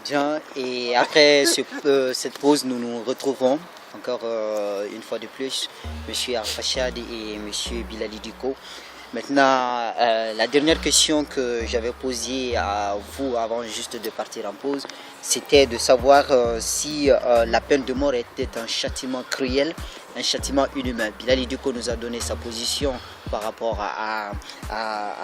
Bien, et après cette pause, nous nous retrouvons encore une fois de plus, M. Arfachad et M. Bilali Diko. Maintenant, la dernière question que j'avais posée à vous avant juste de partir en pause, c'était de savoir si la peine de mort était un châtiment cruel, un châtiment inhumain. Bilali Diko nous a donné sa position par rapport à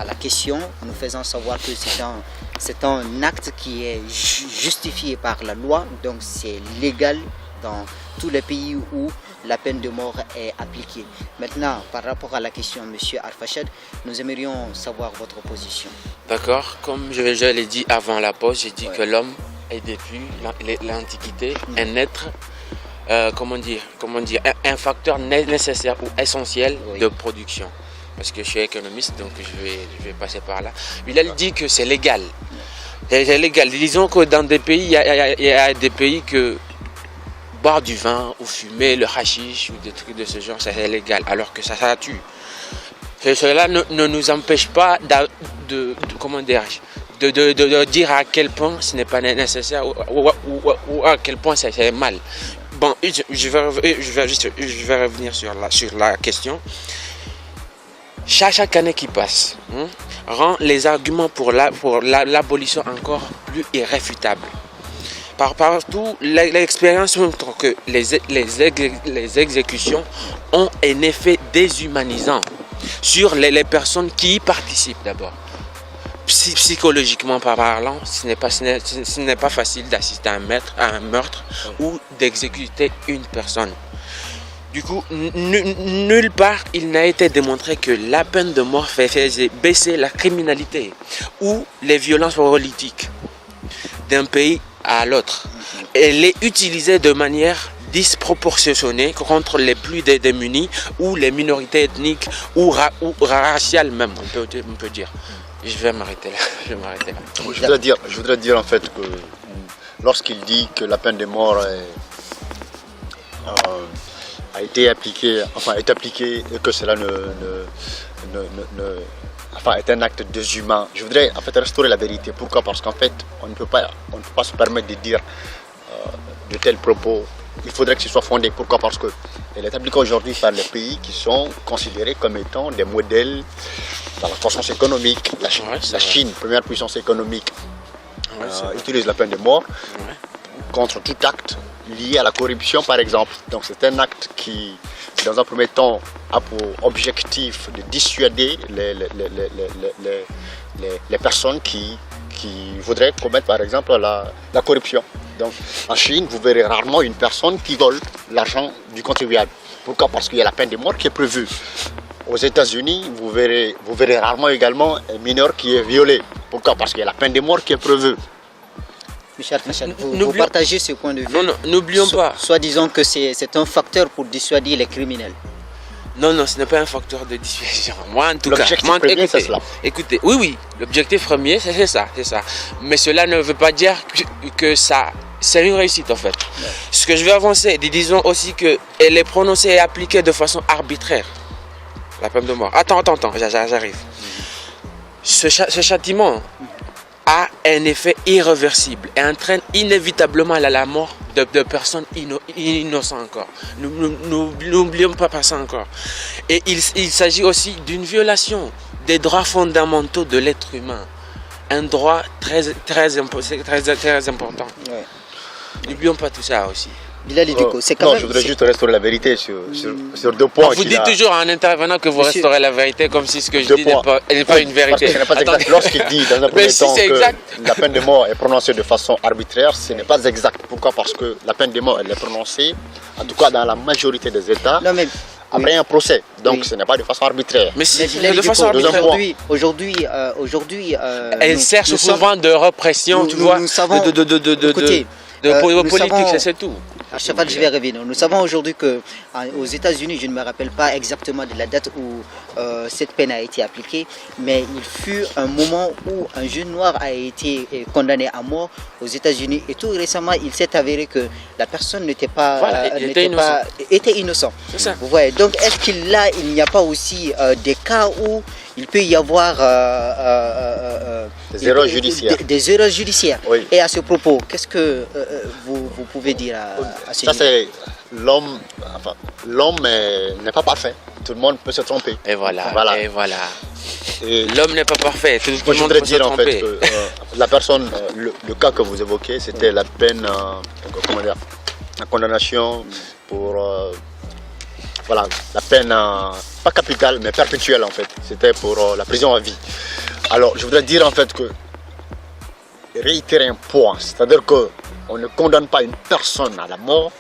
la question, nous faisant savoir que c'est un acte qui est justifié par la loi, donc c'est légal dans tous les pays où la peine de mort est appliquée. Maintenant, par rapport à la question, M. Arfachad, nous aimerions savoir votre position. D'accord, comme je l'ai dit avant la pause, j'ai dit que l'homme est depuis l'Antiquité un être, un facteur nécessaire ou essentiel de production. Parce que je suis économiste, donc je vais passer par là. Il a dit que c'est légal. C'est légal. Disons que dans des pays, il y a des pays que boire du vin ou fumer le hashish ou des trucs de ce genre, c'est légal, alors que ça tue. Cela ne nous empêche pas de dire à quel point ce n'est pas nécessaire ou à quel point c'est mal. Bon, je vais revenir sur la question. Chaque année qui passe rend les arguments pour l'abolition encore plus irréfutables. Partout, l'expérience montre que les exécutions ont un effet déshumanisant sur les personnes qui y participent d'abord. Psychologiquement parlant, ce n'est pas facile d'assister à un meurtre ou d'exécuter une personne. Du coup, nulle part il n'a été démontré que la peine de mort faisait baisser la criminalité ou les violences politiques d'un pays à l'autre. Elle est utilisée de manière disproportionnée contre les plus démunis ou les minorités ethniques ou raciales même, on peut dire. Je vais m'arrêter là. Je voudrais dire en fait que lorsqu'il dit que la peine de mort est appliquée et que cela est un acte déshumain. Je voudrais en fait restaurer la vérité. Pourquoi? Parce qu'en fait, on ne peut pas se permettre de dire de tels propos. Il faudrait que ce soit fondé. Pourquoi? Parce qu'elle est appliquée aujourd'hui par les pays qui sont considérés comme étant des modèles dans la croissance économique. La Chine, première puissance économique, utilise la peine de mort contre tout acte lié à la corruption, par exemple. Donc c'est un acte qui, dans un premier temps, a pour objectif de dissuader les personnes qui voudraient commettre, par exemple, la corruption. Donc en Chine, vous verrez rarement une personne qui vole l'argent du contribuable. Pourquoi? Parce qu'il y a la peine de mort qui est prévue. Aux États-Unis, vous verrez rarement également un mineur qui est violé. Pourquoi? Parce qu'il y a la peine de mort qui est prévue. Michel Arfachad, vous partagez ce point de vue? Non, n'oublions pas. Soit disons que c'est un facteur pour dissuader les criminels. Non, ce n'est pas un facteur de dissuasion. Moi, en tout cas, écoutez, oui, l'objectif premier, c'est ça. Mais cela ne veut pas dire que c'est une réussite en fait. Ouais. Ce que je vais avancer, disons aussi qu'elle est prononcée et appliquée de façon arbitraire. La peine de mort. Attends, j'arrive. Ce châtiment a un effet irréversible et entraîne inévitablement la mort de personnes innocentes encore. N'oublions pas ça encore. Et il s'agit aussi d'une violation des droits fondamentaux de l'être humain. Un droit très important. Ouais. N'oublions pas tout ça aussi. Bilali Diko, c'est quand même... je voudrais juste restaurer la vérité sur deux points. Vous dites toujours en intervenant que vous restaurez la vérité comme si ce que je dis n'est pas une vérité. Parce que ce n'est pas exact. Lorsqu'il dit dans un premier temps que la peine de mort est prononcée de façon arbitraire, ce n'est pas exact. Pourquoi? Parce que la peine de mort elle est prononcée, en tout cas dans la majorité des États, après un procès. Donc ce n'est pas de façon arbitraire. Mais c'est de façon arbitraire. Aujourd'hui, elle sert souvent de répression, tu vois, de politique, c'est tout. Arshafat, je vais revenir. Nous savons aujourd'hui qu'aux États-Unis, je ne me rappelle pas exactement de la date où cette peine a été appliquée, mais il fut un moment où un jeune noir a été condamné à mort aux États-Unis et tout récemment, il s'est avéré que la personne n'était pas, Voilà, était innocent. C'est ça. Vous voyez, donc est-ce qu'il n'y a pas aussi des cas où il peut y avoir des erreurs judiciaires. Des erreurs judiciaires. Oui. Et à ce propos, qu'est-ce que vous pouvez dire à ce Ça, niveau? c'est l'homme. Enfin, l'homme n'est pas parfait. Tout le monde peut se tromper. Et voilà. Voilà. Et voilà. Et L'homme n'est pas parfait. Tout moi, le je monde voudrais peut se dire en fait tromper. que la personne, le cas que vous évoquez, c'était la peine, comment dire, la condamnation pour, voilà, la peine, pas capitale, mais perpétuelle en fait. C'était pour la prison à vie. Alors, je voudrais dire en fait que, réitérer un point, c'est-à-dire qu'on ne condamne pas une personne à mort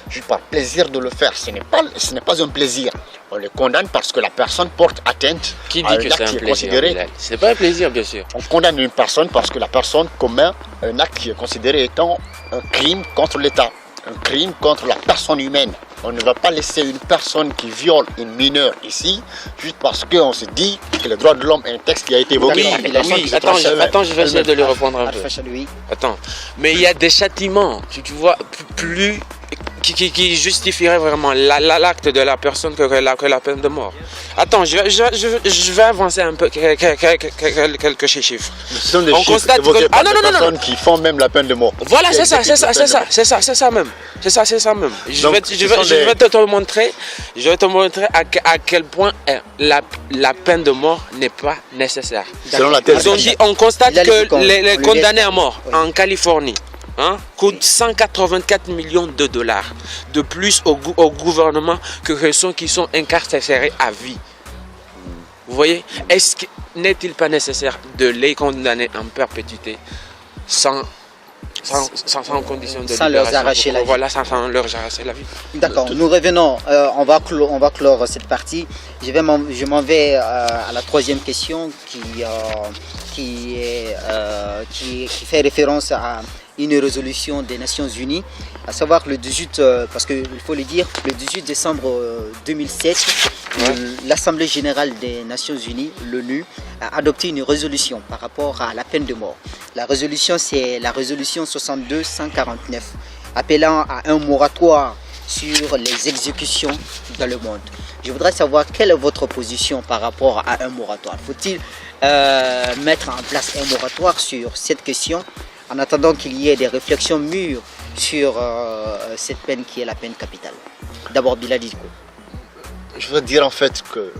juste par plaisir de le faire. Ce n'est pas un plaisir. On le condamne parce que la personne porte atteinte Qui à dit que un acte c'est un qui est plaisir? considéré. C'est pas un plaisir, bien sûr. On condamne une personne parce que la personne commet un acte qui est considéré étant un crime contre l'État, un crime contre la personne humaine. On ne va pas laisser une personne qui viole une mineure ici, juste parce qu'on se dit que le droit de l'homme est un texte qui a été évoqué. D'accord. Oui, La personne oui. qui se Attends, transforme je vais essayer de lui répondre un peu. Alpha Chaloui. Attends, mais il y a des châtiments, tu vois, plus qui justifieraient vraiment l'acte de la personne que la peine de mort. Attends, je vais avancer un peu quelques chiffres. Ce sont des On chiffres constate évoqués que- par Ah, non, des non, non, personnes qui font même la peine de mort. Voilà, Qui c'est ça exécutent la peine de mort. c'est ça même. C'est ça même. Je Donc, vais ce sont des- te montrer à quel point la peine de mort n'est pas nécessaire. Selon la thèse. Ils ont dit, on constate Il a que on les lui condamnés laisse- à mort Oui. en Californie coûtent 184 millions de dollars de plus au gouvernement que ceux qui sont incarcérés à vie. Vous voyez, n'est-il pas nécessaire de les condamner en perpétuité sans condition de Sans leur libération? arracher la vie. Voilà, sans leur arracher la vie. D'accord, nous revenons, on va clore cette partie. Je m'en vais à la troisième question qui fait référence à une résolution des Nations Unies, à savoir le 18, parce qu'il faut le dire, le 18 décembre 2007, l'Assemblée générale des Nations Unies, l'ONU, a adopté une résolution par rapport à la peine de mort. La résolution, c'est la résolution 62-149, appelant à un moratoire sur les exécutions dans le monde. Je voudrais savoir quelle est votre position par rapport à un moratoire. Faut-il mettre en place un moratoire sur cette question en attendant qu'il y ait des réflexions mûres sur cette peine qui est la peine capitale? D'abord, Bilal Diko. Je veux dire en fait que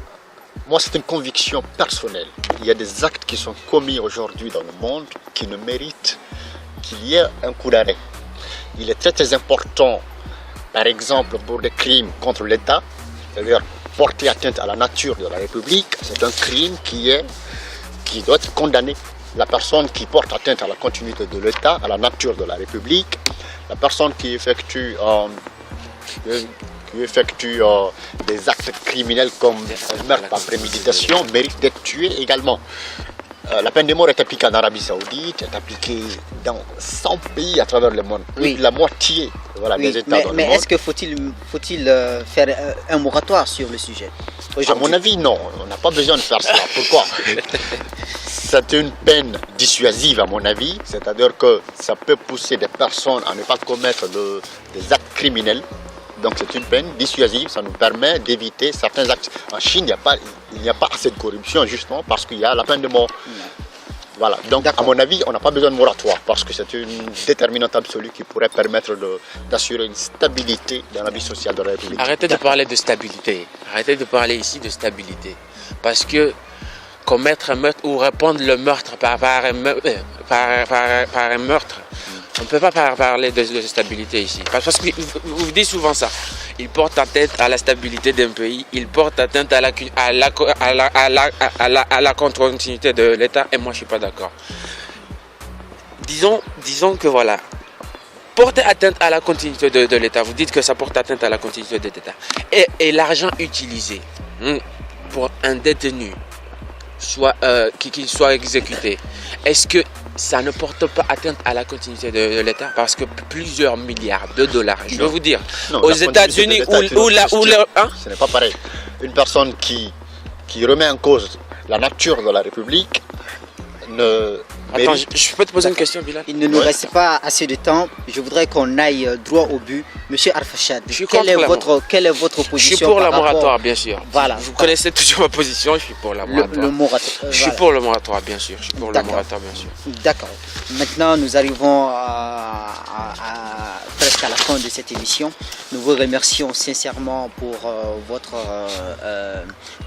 moi c'est une conviction personnelle. Il y a des actes qui sont commis aujourd'hui dans le monde qui ne méritent qu'il y ait un coup d'arrêt. Il est très très important, par exemple pour des crimes contre l'État, c'est-à-dire porter atteinte à la nature de la République, c'est un crime qui doit être condamné. La personne qui porte atteinte à la continuité de l'État, à la nature de la République, la personne qui effectue des actes criminels comme un meurtre par préméditation mérite d'être tué également. La peine de mort est appliquée en Arabie Saoudite, est appliquée dans 100 pays à travers le monde. Plus Oui. de la moitié des États dans le mais monde. est-ce que faut-il faire un moratoire sur le sujet À aujourd'hui? mon avis, non. On n'a pas besoin de faire cela. Pourquoi? C'est une peine dissuasive à mon avis, c'est-à-dire que ça peut pousser des personnes à ne pas commettre des actes criminels. Donc c'est une peine dissuasive, ça nous permet d'éviter certains actes. En Chine, il n'y a pas assez de corruption justement parce qu'il y a la peine de mort. Voilà, donc à mon avis, on n'a pas besoin de moratoire parce que c'est une déterminante absolue qui pourrait permettre d'assurer une stabilité dans la vie sociale de la République. Arrêtez de parler de stabilité. Arrêtez de parler ici de stabilité. Parce que commettre un meurtre ou répondre le meurtre par un meurtre, on ne peut pas parler de stabilité ici. Parce que vous dites souvent ça. Il porte atteinte à la stabilité d'un pays, il porte atteinte à la continuité de l'État, et moi je ne suis pas d'accord. Disons que voilà, porter atteinte à la continuité de l'État, vous dites que ça porte atteinte à la continuité de l'État. Et l'argent utilisé pour un détenu, qu'il soit exécuté, est-ce que ça ne porte pas atteinte à la continuité de l'État parce que plusieurs milliards de dollars, je veux vous dire, aux États-Unis ce n'est pas pareil. Une personne qui remet en cause la nature de la République ne... Attends, je peux te poser une question, Bilal? Il ne nous reste pas assez de temps. Je voudrais qu'on aille droit au but. Monsieur Arfachad, quelle est votre position? Je suis pour le moratoire, bien sûr. Voilà. Vous connaissez toujours ma position, je suis pour le moratoire. Je suis pour le moratoire, bien sûr. Je suis pour le moratoire, bien sûr. D'accord. Maintenant, nous arrivons presque à la fin de cette émission. Nous vous remercions sincèrement pour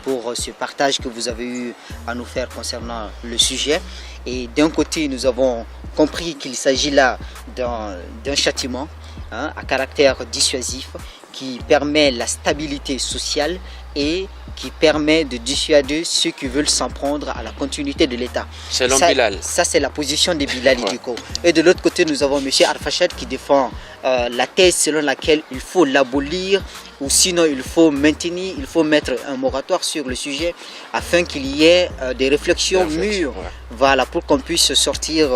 pour ce partage que vous avez eu à nous faire concernant le sujet. Et d'un côté, nous avons compris qu'il s'agit là d'un châtiment à caractère dissuasif qui permet la stabilité sociale et qui permet de dissuader ceux qui veulent s'en prendre à la continuité de l'État. Selon Bilal. Ça, c'est la position de Bilal Dicko. Et de l'autre côté, nous avons M. Arfachad qui défend la thèse selon laquelle il faut l'abolir ou sinon il faut maintenir, il faut mettre un moratoire sur le sujet afin qu'il y ait des réflexions mûres, voilà, pour qu'on puisse sortir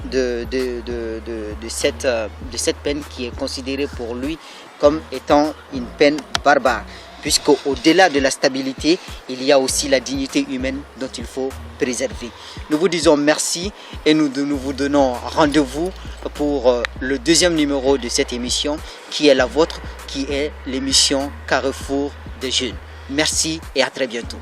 de cette peine qui est considérée pour lui comme étant une peine barbare. Puisqu'au-delà de la stabilité, il y a aussi la dignité humaine dont il faut préserver. Nous vous disons merci et nous vous donnons rendez-vous pour le deuxième numéro de cette émission qui est la vôtre, qui est l'émission Carrefour des jeunes. Merci et à très bientôt.